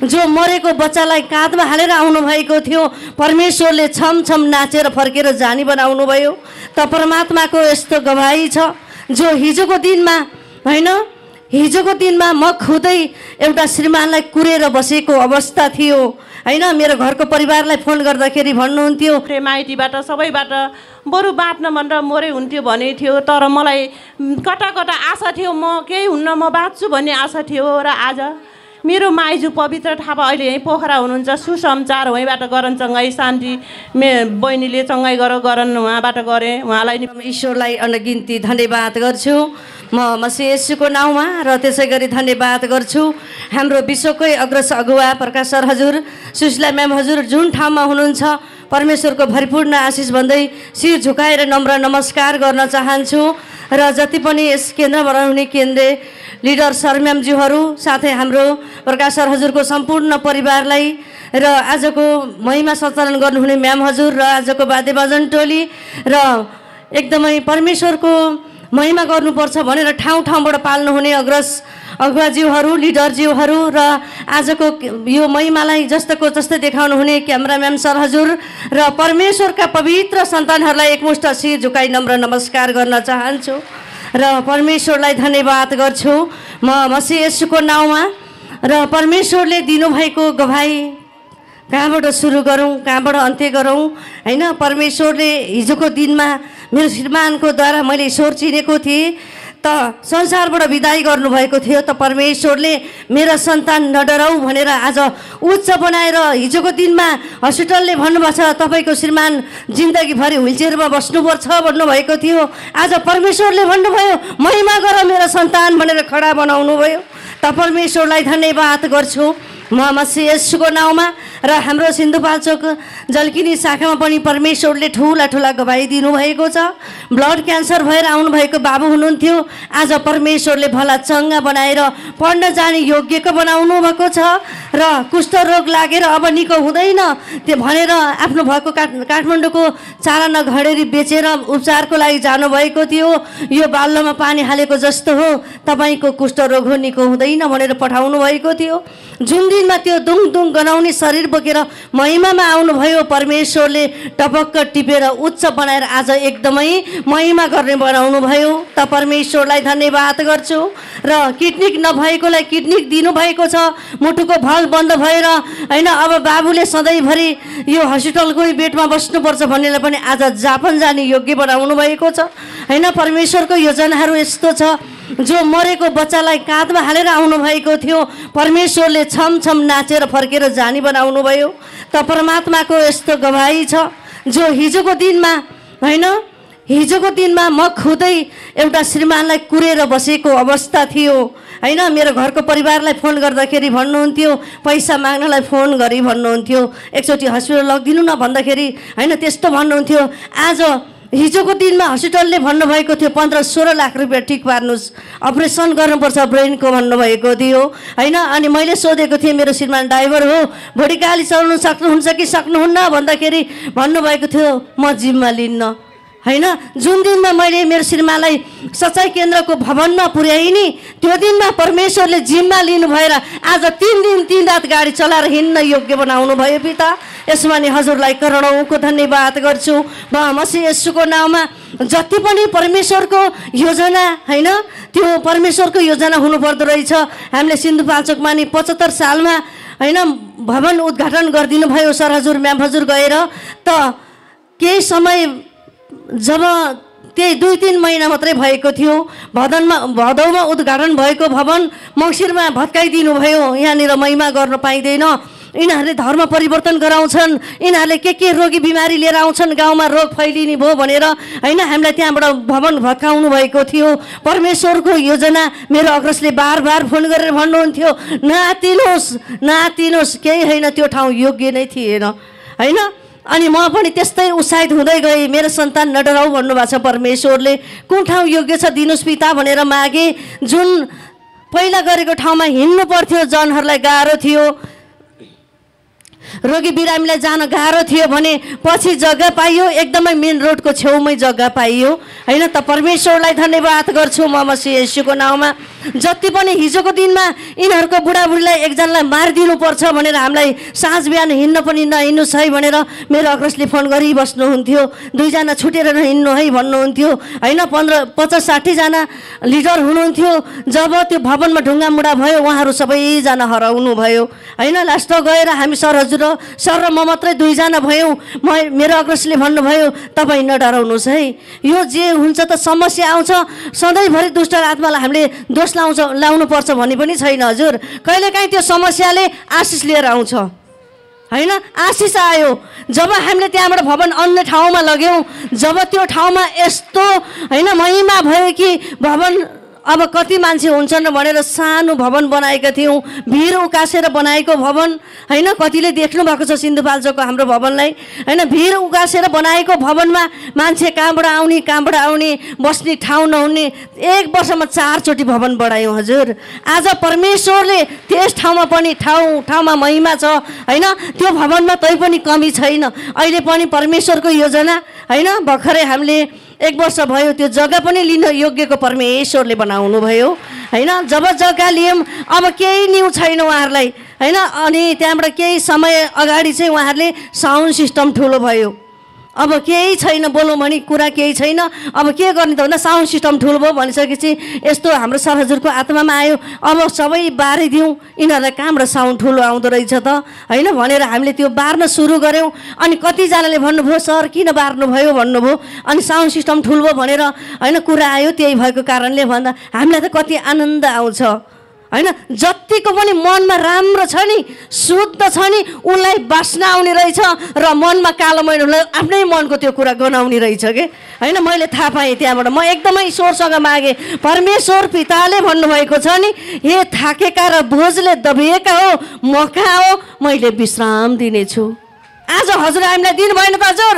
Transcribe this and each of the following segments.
जो मरेको बच्चालाई काँधमा हालेर आउनुभएको थियो, परमेश्वरले छमछम नाचेर फर्केर जानी बनाउनु भयो। त परमात्माको यस्तो गवाही छ, जो हिजोको दिनमा होइन, हिजोको दिनमा म खुदै एउटा श्रीमानलाई कुरेर बसेको अवस्था थियो होइन। मेरो घरको परिवारलाई फोन गर्दाखेरि भन्नुहुन्थ्यो माइतीबाट सबैबाट बरु बाँच्न भनेर मरै हुन्थ्यो भने थियो, तर मलाई कता कता आशा थियो म केही हुन्न, म बाँच्छु भन्ने आशा थियो। र आज मेरो माइजू पवित्र थापा अहिले यहीँ पोखरा हुनुहुन्छ, सुसमाचार उहीँबाट गरनसँगै शान्ति बहिनीले सँगै गरन उहाँबाट गरेँ। उहाँलाई ईश्वरलाई अनगिन्ती धन्यवाद गर्छु म मसीह येशूको नाउँमा, र त्यसै गरी धन्यवाद गर्छु हाम्रो विश्वकै अग्रज अगुवा प्रकाश सर हजुर, सुशीला म्याम हजुर जुन ठाउँमा हुनुहुन्छ परमेश्वरको भरिपूर्ण आशिष भन्दै शिर झुकाएर नम्र नमस्कार गर्न चाहन्छु। र जति पनि यस केन्द्रमा रहने केन्द्रीय लिडर सर म्यामज्यूहरू, साथै हाम्रो प्रकाश सर हजुरको सम्पूर्ण परिवारलाई, र आजको महिमा सञ्चालन गर्नुहुने म्याम हजुर, र आजको वाद्यवादन टोली, र एकदमै परमेश्वरको महिमा गर्नुपर्छ भनेर ठाउँ ठाउँबाट पाल्नुहुने अग्रज अगुवाज्यूहरू, लिडरज्यूहरू, र आजको यो महिमालाई जस्तोको जस्तै देखाउनुहुने क्यामराम्यान सर हजुर र परमेश्वरका पवित्र सन्तानहरूलाई एकमुष्ट शिर झुकाई नम्र नमस्कार गर्न चाहन्छु र परमेश्वरलाई धन्यवाद गर्छु म मसीह येशूको नाउँमा। र परमेश्वरले दिनुभएको गवाही कहाँबाट सुरु गरौँ, कहाँबाट अन्त्य गरौँ होइन। परमेश्वरले हिजोको दिनमा मेरो श्रीमानको द्वारा मैले ईश्वर चिनेको थिएँ, त संसारबाट विदाई गर्नुभएको थियो, त परमेश्वरले मेरा सन्तान नडराऊ भनेर आज उच्च बनाएर हिजोको दिनमा हस्पिटलले भन्नुभएको छ तपाईँको श्रीमान जिन्दगीभरि व्हिलचेयरमा बस्नुपर्छ भन्नुभएको थियो। आज परमेश्वरले भन्नुभयो महिमा गर मेरा सन्तान भनेर खडा बनाउनु भयो। त परमेश्वरलाई धन्यवाद गर्छु म मसीह येशूको नाउँमा। र हाम्रो सिन्धुपाल्चोक जल्किनी शाखामा पनि परमेश्वरले ठुला ठुला गवाही दिनुभएको छ। ब्लड क्यान्सर भएर आउनुभएको बाबु हुनुहुन्थ्यो, आज परमेश्वरले भला चङ्गा बनाएर पढ्न जाने योग्यको बनाउनु भएको छ। र कुष्ठरोग लागेर अब निको हुँदैन त्यो भनेर आफ्नो भएको काठमाडौँको चारा नघडेरी बेचेर उपचारको लागि जानुभएको थियो। यो बाल्लोमा पानी हालेको जस्तो हो, तपाईँको कुष्ठरोग हो, निको हुँदैन भनेर पठाउनु भएको थियो। जुन दिनमा त्यो दुङ दुङ गनाउने शरीर बोकेर महिमामा आउनुभयो, परमेश्वरले टपक्क टिपेर उच्च बनाएर आज एकदमै महिमा गर्ने बनाउनु भयो। त परमेश्वरलाई धन्यवाद गर्छु। र किडनी नभएकोलाई किडनी दिनुभएको छ, मुटुको भल बन्द भएर होइन अब बाबुले सधैँभरि यो हस्पिटलकै बेडमा बस्नुपर्छ भन्नेलाई पनि आज जापान जाने योग्य बनाउनु भएको छ होइन। परमेश्वरको योजनाहरू यस्तो छ, जो मरेको बच्चालाई काँधमा हालेर आउनुभएको थियो, परमेश्वरले छमछम नाचेर फर्केर जानी बनाउनु भयो। त परमात्माको यस्तो गवाही छ, जो हिजोको दिनमा होइन, हिजोको दिनमा म खुदै एउटा श्रीमानलाई कुरेर बसेको अवस्था थियो होइन। मेरो घरको परिवारलाई फोन गर्दाखेरि भन्नुहुन्थ्यो पैसा माग्नलाई फोन गरी भन्नुहुन्थ्यो, एकचोटि हस्पिटल लगिदिनु न भन्दाखेरि होइन त्यस्तो भन्नुहुन्थ्यो। आज हिजोको दिनमा हस्पिटलले भन्नुभएको थियो 15-16 लाख रुपियाँ ठिक पार्नुहोस्, अपरेसन गर्नुपर्छ ब्रेनको भन्नुभएको थियो होइन। अनि मैले सोधेको थिएँ मेरो श्रीमान ड्राइभर हो, भोलि गाडी चलाउनु सक्नुहुन्छ कि सक्नुहुन्न भन्दाखेरि भन्नुभएको थियो म जिम्मा लिन्न होइन। जुन दिनमा मैले मेरो श्रीमानलाई सचाइ केन्द्रको भवनमा पुर्याएँ नि, त्यो दिनमा परमेश्वरले जिम्मा लिनु भएर आज 3 दिन 3 रात गाडी चलाएर हिँड्न योग्य बनाउनु भयो पिता। यसमा नि हजुरलाई करोडौँको धन्यवाद गर्छु म मसीह येशूको नाउँमा। जति पनि परमेश्वरको योजना होइन, त्यो परमेश्वरको योजना हुनुपर्दो रहेछ। हामीले सिन्धुपाल्चोकमा नि 75 सालमा होइन भवन उद्घाटन गरिदिनु भयो सर हजुर म्याम हजुर गएर। त केही समय जब त्यही 2-3 महिना मात्रै भएको थियो, भदौमा उद्घाटन भएको भवन मङ्सिरमा भत्काइदिनु भयो। यहाँनिर महिमा गर्न पाइँदैन, यिनीहरूले धर्म परिवर्तन गराउँछन्, यिनीहरूले के रोगी बिमारी लिएर आउँछन्, गाउँमा रोग फैलिने भयो भनेर होइन हामीलाई त्यहाँबाट भवन भत्काउनु भएको थियो। परमेश्वरको योजना मेरो अग्रजले बार बार फोन गरेर भन्नुहुन्थ्यो नआतिनुहोस् नआतिनुहोस्, केही होइन त्यो ठाउँ योग्य नै थिएन होइन। अनि म पनि त्यस्तै उत्साहित हुँदै गएँ, मेरो सन्तान नडराऊ भन्नुभएको छ परमेश्वरले, कुन ठाउँ योग्य छ दिनुहोस् पिता भनेर मागेँ। जुन पहिला गरेको ठाउँमा हिँड्नु पर्थ्यो, जनहरूलाई गाह्रो थियो, रोगी बिरामीलाई जान गाह्रो थियो भने पछि जग्गा पाइयो, एकदमै मेन रोडको छेउमै जग्गा पाइयो होइन त। परमेश्वरलाई धन्यवाद गर्छु म मसीह येशूको नाउँमा। जति पनि हिजोको दिनमा यिनीहरूको बुढाबुढीलाई एकजनालाई मारिदिनु पर्छ भनेर हामीलाई साँझ बिहान हिँड्न पनि नहिँड्नुहोस् है भनेर मेरो अग्रजले फोन गरिबस्नुहुन्थ्यो। 2 जना छुटेर नहिँड्नु है भन्नुहुन्थ्यो होइन। 50-60 जना लिडर हुनुहुन्थ्यो। जब त्यो भवनमा ढुङ्गा मुढा भयो उहाँहरू सबैजना हराउनु भयो होइन। लास्टमा गएर हामी सर र म मात्रै 2 जना भयौँ। मेरो अग्रजले भन्नुभयो तपाईँ नडराउनुहोस् है, यो जे हुन्छ त समस्या आउँछ, सधैँभरि दुष्ट आत्मालाई हामीले दोष लाउनुपर्छ भन्ने पनि छैन हजुर। कहिलेकाहीँ त्यो समस्याले आशिष लिएर आउँछ होइन। आशिष आयो जब हामीले त्यहाँबाट भवन अन्य ठाउँमा लग्यौँ, जब त्यो ठाउँमा यस्तो होइन महिमा भयो कि भवन अब कति मान्छे हुन्छन् भनेर सानो भवन बनाएका थियौँ, भिर उकासेर बनाएको भवन होइन। कतिले देख्नु भएको छ सिन्धुपाल्चोकको हाम्रो भवनलाई होइन। भिर उकासेर बनाएको भवनमा मान्छे कहाँबाट आउने बस्ने ठाउँ नहुने 1 वर्षमा 4 चोटि भवन बढायौँ हजुर। आज परमेश्वरले त्यस ठाउँमा पनि ठाउँमा महिमा छ होइन। त्यो भवनमा तै पनि कमी छैन। अहिले पनि परमेश्वरको योजना होइन। भर्खरै हामीले 1 वर्ष भयो त्यो जग्गा पनि लिन योग्यको परमेश्वरले बनाउनु भयो होइन। जब जग्गा लियौँ अब केही न्यू छैन उहाँहरूलाई होइन। अनि त्यहाँबाट केही समय अगाडि चाहिँ उहाँहरूले साउन्ड सिस्टम ठुलो भयो। अब केही छैन बोलौँ भने कुरा केही छैन। अब के गर्ने त भन्दा साउन्ड सिस्टम ठुलो भयो भनिसकेपछि यस्तो हाम्रो सर हजुरको आत्मामा आयो अब सबै बारिदिउँ, यिनीहरूलाई कहाँबाट साउन्ड ठुलो आउँदो रहेछ त होइन भनेर हामीले त्यो बार्न सुरु गऱ्यौँ। अनि कतिजनाले भन्नुभयो सर किन बार्नुभयो भन्नुभयो। अनि साउन्ड सिस्टम ठुलो भयो भनेर होइन कुरा आयो। त्यही भएको कारणले भन्दा हामीलाई त कति आनन्द आउँछ होइन। जतिको पनि मनमा राम्रो छ नि, शुद्ध छ नि, उनलाई बास्ना आउने रहेछ र मनमा कालो मैलोलाई आफ्नै मनको त्यो कुरा गनाउने रहेछ कि होइन। मैले थाहा पाएँ त्यहाँबाट। म एकदमै ईश्वरसँग मागेँ। परमेश्वर पिताले भन्नुभएको छ नि, हे थाकेका र बोझले दबिएका हो म कहाँ हो, मैले विश्राम दिनेछु। आज हजुर हामीलाई दिनु भएन त हजुर,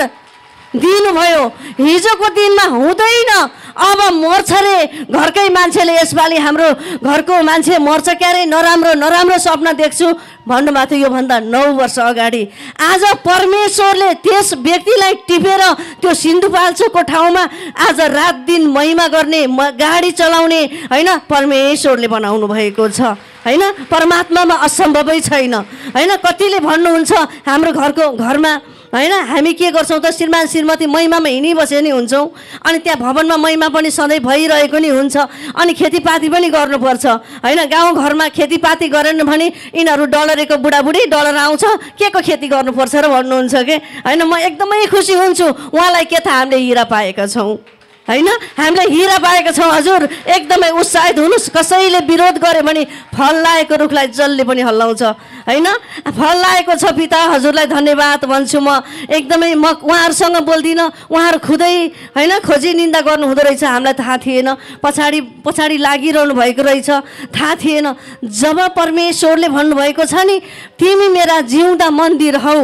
दिनुभयो। हिजोको दिनमा हुँदैन, अब मर्छ रे घरकै मान्छेले। यसपालि हाम्रो घरको मान्छे मर्छ क्यारे, नराम्रो सपना देख्छु भन्नुभएको थियो योभन्दा 9 वर्ष अगाडि। आज परमेश्वरले त्यस व्यक्तिलाई टिपेर त्यो सिन्धुपाल्चोकको ठाउँमा आज रात दिन महिमा गर्ने, गाडी चलाउने होइन परमेश्वरले बनाउनु भएको छ होइन। परमात्मामा असम्भवै छैन होइन। कतिले भन्नुहुन्छ हाम्रो घरमा होइन हामी के गर्छौँ त श्रीमान श्रीमती महिमामा हिँडिबसे नि हुन्छौँ। अनि त्यहाँ भवनमा महिमा पनि सधैँ भइरहेको नि हुन्छ। अनि खेतीपाती पनि गर्नुपर्छ होइन। गाउँघरमा खेतीपाती गरेन भने यिनीहरू डलरेको बुढाबुढी डलर आउँछ, के को खेती गर्नुपर्छ र भन्नुहुन्छ कि होइन। म एकदमै खुसी हुन्छु। उहाँलाई के थाहा हामीले हिरा पाएका छौँ होइन। हामीले हिरा पाएका छौँ हजुर। एकदमै उत्साहित हुनुहोस्। कसैले विरोध गर्यो भने फल लागेको रुखलाई जसले पनि हल्लाउँछ होइन। फल लागेको छ पिता हजुरलाई धन्यवाद भन्छु म। एकदमै म उहाँहरूसँग बोल्दिनँ, उहाँहरू खुदै होइन खोजी निन्दा गर्नु हुँदो रहेछ। हामीलाई थाहा थिएन, पछाडि लागिरहनु भएको रहेछ, थाहा थिएन। जब परमेश्वरले भन्नुभएको छ नि तिमी मेरा जिउँदा मन्दिर हौ,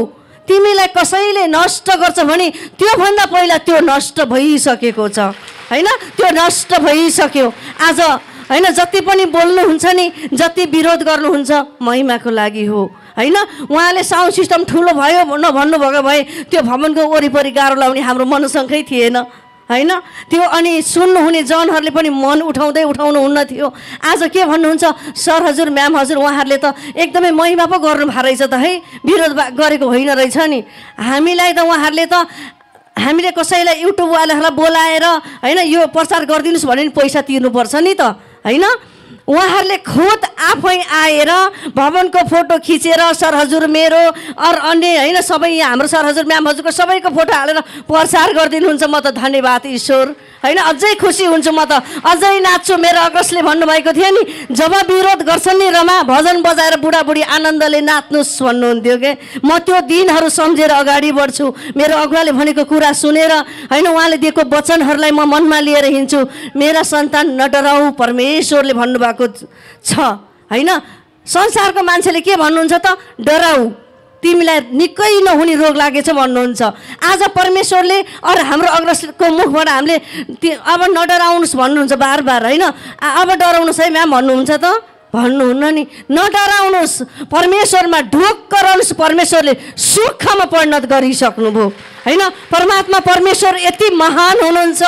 तिमीलाई कसैले नष्ट गर्छ भने त्योभन्दा पहिला त्यो नष्ट भइसकेको छ होइन। त्यो नष्ट भइसक्यो। आज होइन जति पनि बोल्नुहुन्छ नि, जति विरोध गर्नुहुन्छ महिमाको लागि हो होइन। उहाँले साउन्ड सिस्टम ठुलो भयो भन्नुभएको भए त्यो भवनको वरिपरि गाह्रो लाउने हाम्रो मनसँगै थिएन होइन। त्यो अनि सुन्नुहुने जनहरूले पनि मन उठाउनु हुन्न थियो। आज के भन्नुहुन्छ सर हजुर म्याम हजुर उहाँहरूले त एकदमै महिमा पो गर्नु भएको रहेछ त है, विरोध गरेको होइन रहेछ नि। हामीलाई त उहाँहरूले त हामीले कसैलाई युट्युबवालाहरूलाई बोलाएर होइन यो प्रचार गरिदिनुहोस् भने नि पैसा तिर्नुपर्छ नि त होइन। उहाँहरूले खुद आफै आएर भवनको फोटो खिचेर सर हजुर मेरो अरू अन्य होइन सबै हाम्रो सर हजुर म्याम हजुरको सबैको फोटो हालेर प्रचार गरिदिनुहुन्छ। म त धन्यवाद ईश्वर होइन। अझै खुसी हुन्छु म त, अझै नाच्छु। मेरो अग्रजले भन्नुभएको थियो नि जब विरोध गर्छन् नि रमा भजन बजाएर बुढाबुढी आनन्दले नाच्नुहोस् भन्नुहुन्थ्यो कि। म त्यो दिनहरू सम्झेर अगाडि बढ्छु। मेरो अगुवाले भनेको कुरा सुनेर होइन उहाँले दिएको वचनहरूलाई म मनमा लिएर हिँड्छु। मेरा सन्तान नडराऊ परमेश्वरले भन्नुभएको छ होइन। संसारको मान्छेले के भन्नुहुन्छ त डराऊ तिमीलाई निकै नहुने रोग लागेछ भन्नुहुन्छ। आज परमेश्वरले अरू हाम्रो अग्रजको मुखबाट हामीले अब नडराउनुहोस् भन्नुहुन्छ बार होइन। अब डराउनुहोस् है म्याम भन्नुहुन्छ त भन्नुहुन्न नि, नडराउनुहोस्, परमेश्वरमा ढोक्क रहनुहोस्, परमेश्वरले सुखमा परिणत गरिसक्नुभयो होइन। परमात्मा परमेश्वर यति महान हुनुहुन्छ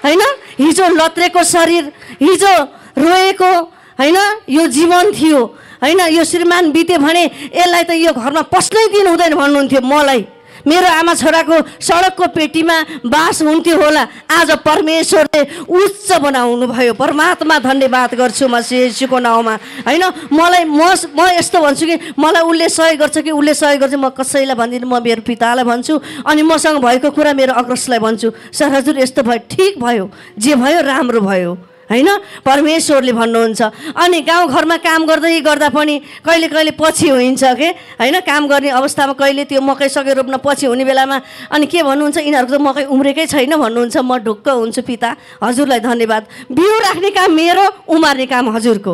होइन। हिजो लत्रेको शरीर, हिजो रोएको होइन, यो जीवन थियो होइन। यो श्रीमान बिते भने यसलाई त यो घरमा पस्नै दिनु हुँदैन भन्नुहुन्थ्यो। मलाई मेरो आमा छोराको सडकको पेटीमा बास हुन्थ्यो होला, आज परमेश्वरले उच्च बनाउनु भयो। परमात्मा धन्यवाद गर्छु म येशूको नाउँमा होइन। म यस्तो भन्छु कि मलाई उसले सहयोग गर्छ कि उसले सहयोग गर्छ, म कसैलाई भन्दिनँ, म मेरो पितालाई भन्छु अनि मसँग भएको कुरा मेरो अग्रजलाई भन्छु, सर हजुर यस्तो भयो, ठिक भयो, जे भयो राम्रो भयो होइन। परमेश्वरले भन्नुहुन्छ। अनि गाउँघरमा काम गर्दै गर्दा पनि कहिले कहिले पछि हुन्छ के होइन। काम गर्ने अवस्थामा कहिले त्यो मकै सकै रोप्न पछि हुने बेलामा अनि के भन्नुहुन्छ, यिनीहरूको त मकै उम्रेकै छैन भन्नुहुन्छ। म ढुक्क हुन्छु, पिता हजुरलाई धन्यवाद। बिउ राख्ने काम मेरो, उमार्ने काम हजुरको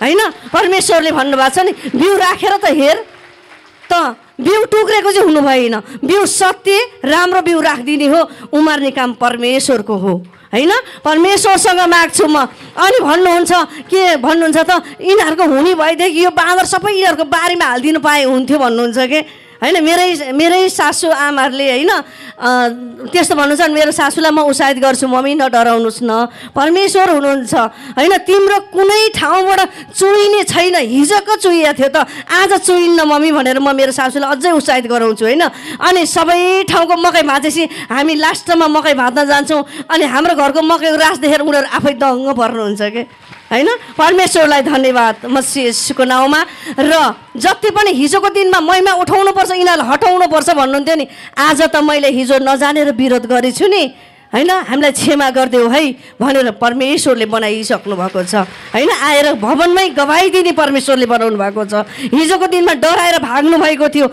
होइन। परमेश्वरले भन्नुभएको छ नि, बिउ राखेर त हेर त, बिउ टुक्रेको चाहिँ हुनु भएन। बिउ सत्य राम्रो बिउ राखिदिने हो, उमार्ने काम परमेश्वरको हो होइन। परमेश्वरसँग माग्छु म। अनि भन्नुहुन्छ के भन्नुहुन्छ त, यिनीहरूको हुने भएदेखि यो बाँदर सबै यिनीहरूको बारीमा हालिदिनु पाए हुन्थ्यो भन्नुहुन्छ कि होइन। मेरै सासू आमाहरूले होइन त्यस्तो भन्नुहुन्छ। मेरो सासूलाई म उत्साहित गर्छु, मम्मी नडराउनुहोस् न, परमेश्वर हुनुहुन्छ होइन। तिम्रो कुनै ठाउँबाट चुइने छैन, हिजोको चुइया थियो त आज चुइन्न मम्मी भनेर म मेरो सासूलाई अझै उत्साहित गराउँछु होइन। अनि सबै ठाउँको मकै भाँचेपछि हामी लास्टमा मकै भाँच्न जान्छौँ अनि हाम्रो घरको मकैको रास देखेर उनीहरू आफै दङ्ग पर्नुहुन्छ कि होइन। परमेश्वरलाई धन्यवाद म येशूको नाउँमा। र जति पनि हिजोको दिनमा महिमा उठाउनुपर्छ, यिनीहरूलाई हटाउनुपर्छ भन्नुहुन्थ्यो नि, आज त मैले हिजो नजानेर विरोध गरेछु नि होइन, हामीलाई क्षमा गरिदेऊ है भनेर परमेश्वरले बनाइसक्नु भएको छ होइन। आएर भवनमै गवाई दिने परमेश्वरले बनाउनु भएको छ। हिजोको दिनमा डराएर भाग्नु भएको थियो,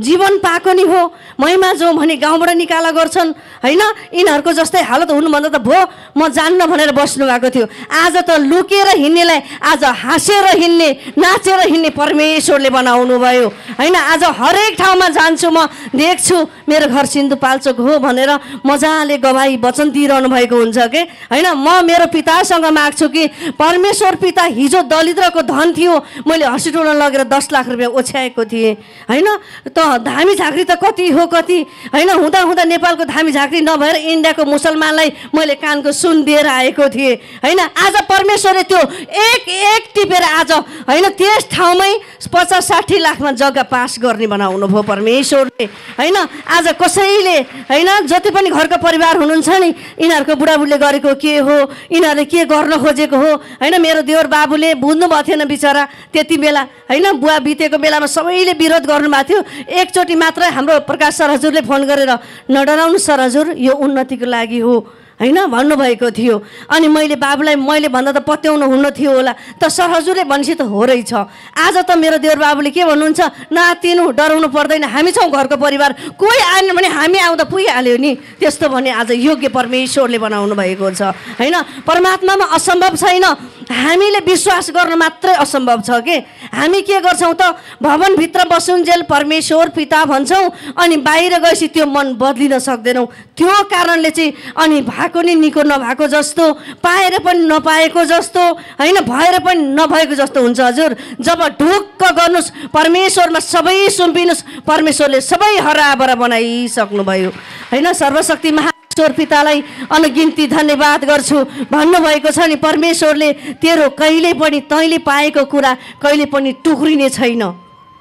जीवन पाएको नि हो। महिमा जाउँ भने गाउँबाट निकाला गर्छन् होइन। यिनीहरूको जस्तै हालत हुनुभन्दा त भो म जान्न भनेर बस्नु भएको थियो। आज त लुकेर हिँड्नेलाई आज हाँसेर हिँड्ने, नाचेर हिँड्ने परमेश्वरले बनाउनु भयो होइन। आज हरेक ठाउँमा जान्छु, म देख्छु मेरो घर सिन्धुपाल्चोक हो भनेर मजाले गवाई वचन दिइरहनु भएको हुन्छ कि होइन। म मेरो पितासँग माग्छु कि परमेश्वर पिता, हिजो दलिद्रको धन थियो, मैले हस्पिटलमा लगेर 10 लाख रुपियाँ ओछ्याएको थिएँ होइन। त धामी झाँक्री त कति हो कति होइन। हुँदा हुँदा नेपालको धामी झाँक्री नभएर इन्डियाको मुसलमानलाई मैले कानको सुन दिएर आएको थिएँ होइन। आज परमेश्वरले त्यो एक टिपेर आज होइन त्यस ठाउँमै 50-60 लाखमा जग्गा पास गर्ने बनाउनु भयो परमेश्वरले होइन। आज कसैले होइन, जति पनि घरको परिवार हुनुहुन्छ नि, यिनीहरूको बुढाबुढीले गरेको के हो, यिनीहरूले के गर्न खोजेको हो होइन। मेरो देवर बाबुले बुझ्नु भएको थिएन बिचरा त्यति बेला होइन। बुवा बितेको बेलामा सबैले विरोध गर्नुभएको थियो। एकचोटि मात्र हाम्रो प्रकाश सर हजुरले फोन गरेर नडराउनु सर हजुर, यो उन्नतिको लागि हो होइन भन्नुभएको थियो। अनि मैले बाबुलाई मैले भन्दा त पत्याउनु हुन्न थियो होला, त सर हजुरले भनेपछि त हो रहेछ। आज त मेरो देवर बाबुले के भन्नुहुन्छ, नातिनु डराउनु पर्दैन, हामी छौँ घरको परिवार, कोही आएन भने हामी आउँदा पुगिहाल्यो नि। त्यस्तो भने आज योग्य परमेश्वरले बनाउनु भएको छ होइन। परमात्मामा असम्भव छैन, हामीले विश्वास गर्न मात्रै असम्भव छ कि। हामी के गर्छौँ त, भवनभित्र बसुन्जेल परमेश्वर पिता भन्छौँ अनि बाहिर गएपछि त्यो मन बदलिन सक्दैनौँ। त्यो कारणले चाहिँ अनि भएको नि निको नभएको जस्तो, पाएर पनि नपाएको जस्तो होइन, भएर पनि नभएको जस्तो हुन्छ हजुर। जब ढुक्क गर्नुहोस्, परमेश्वरमा सबै सुम्पिनुहोस्, परमेश्वरले सबै हराभरा बनाइसक्नुभयो होइन। सर्वशक्ति महाश्वर पितालाई अनगिन्ती धन्यवाद गर्छु। भन्नुभएको छ नि, परमेश्वरले तेरो कहिले पनि तैँले पाएको कुरा कहिले पनि टुक्रिने छैन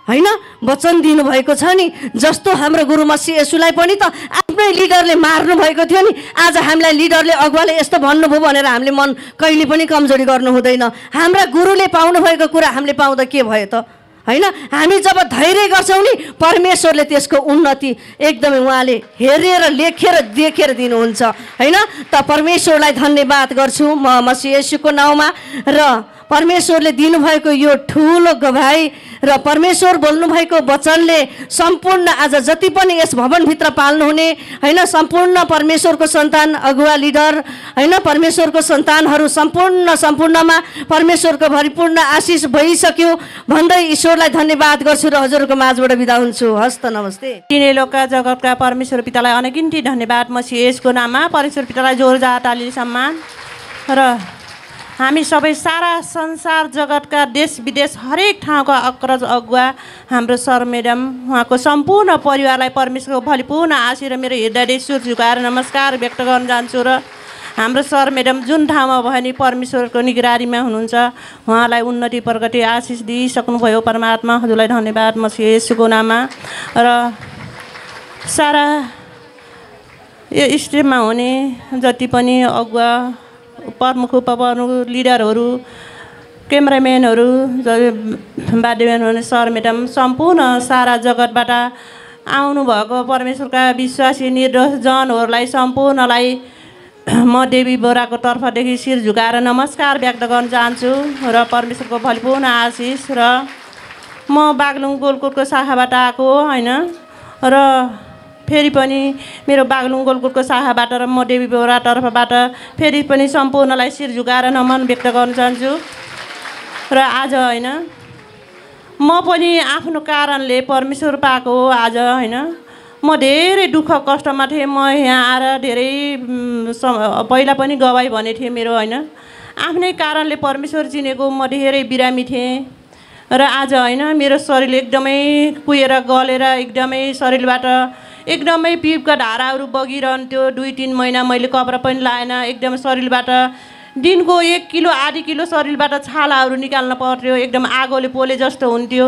होइन। वचन दिनुभएको छ नि, जस्तो हाम्रो गुरु मसीह येशूलाई पनि त आफ्नै लिडरले मार्नु भएको थियो नि, आज हामीलाई लिडरले अगुवाले यस्तो भन्नुभयो भनेर हामीले मन कहिले पनि कमजोरी गर्नु हुँदैन। हाम्रा गुरुले पाउनु भएको कुरा हामीले पाउँदा के भयो त होइन। हामी जब धैर्य गर्छौँ नि, परमेश्वरले त्यसको उन्नति एकदमै उहाँले हेरेर लेखेर देखेर दिनुहुन्छ होइन। त परमेश्वरलाई धन्यवाद गर्छु म मसीह येशूको नाउँमा। र परमेश्वरले दिनुभएको यो ठुलो गवाई र परमेश्वर बोल्नुभएको वचनले सम्पूर्ण आज जति पनि यस भवनभित्र पाल्नुहुने होइन, सम्पूर्ण परमेश्वरको सन्तान अगुवा लिडर होइन, परमेश्वरको सन्तानहरू सम्पूर्णमा परमेश्वरको भरिपूर्ण आशिष भइसक्यो भन्दै ईश्वरलाई धन्यवाद गर्छु र हजुरको माझबाट बिदा हुन्छु। हस्त नमस्ते। तिनै लोकका जगतका परमेश्वर पितालाई अनगिन्ती धन्यवाद। मसीह येशूको नाममा परमेश्वर पितालाई जोरदार ताली सम्मान। र हामी सबै सारा संसार जगतका देश विदेश हरेक ठाउँका अग्रज अगुवा हाम्रो सर म्याडम उहाँको सम्पूर्ण परिवारलाई परमेश्वरको भरिपूर्ण आशीर्वाद र मेरो हृदयले शिर झुकाएर नमस्कार व्यक्त गर्न चाहन्छु र हाम्रो सर म्याडम जुन ठाउँमा भयो नि परमेश्वरको निगरानीमा हुनुहुन्छ उहाँलाई उन्नति प्रगति आशिष दिइसक्नुभयो परमात्मा हजुरलाई धन्यवाद म येशूको नाममा र सारा यो स्टेजमा हुने जति पनि अगुवा प्रमुख उपप्रमुख लिडरहरू क्यामेराम्यानहरू वाद्यम्यानहरू सर म्याडम सम्पूर्ण सारा जगतबाट आउनुभएको परमेश्वरका विश्वासी निर्दोष जनहरूलाई सम्पूर्णलाई म देवी बोराको तर्फदेखि शिर झुकाएर नमस्कार व्यक्त गर्न चाहन्छु र परमेश्वरको भरिपूर्ण आशिष र म बागलुङ गोलकोटको शाखाबाट आएको होइन र फेरि पनि मेरो बागलुङ गोलकोटको शाखाबाट र म देवी बोरा तर्फबाट फेरि पनि सम्पूर्णलाई शिर झुकाएर नमन व्यक्त गर्न चाहन्छु र आज होइन म पनि आफ्नो कारणले परमेश्वर पाएको हो आज होइन म धेरै दुःख कष्टमा थिएँ म यहाँ आएर धेरै पहिला पनि गवाई भने थिएँ मेरो होइन आफ्नै कारणले परमेश्वर चिनेको म धेरै बिरामी थिएँ र आज होइन मेरो शरीर एकदमै कुहेर गलेर एकदमै शरीरबाट एकदमै पिपका धाराहरू बगिरहन्थ्यो 2-3 महिना मैले कपडा पनि लाएन एकदम शरीरबाट दिनको 1 किलो आधी किलो शरीरबाट छालाहरू निकाल्न पर्थ्यो एकदम आगोले पोले जस्तो हुन्थ्यो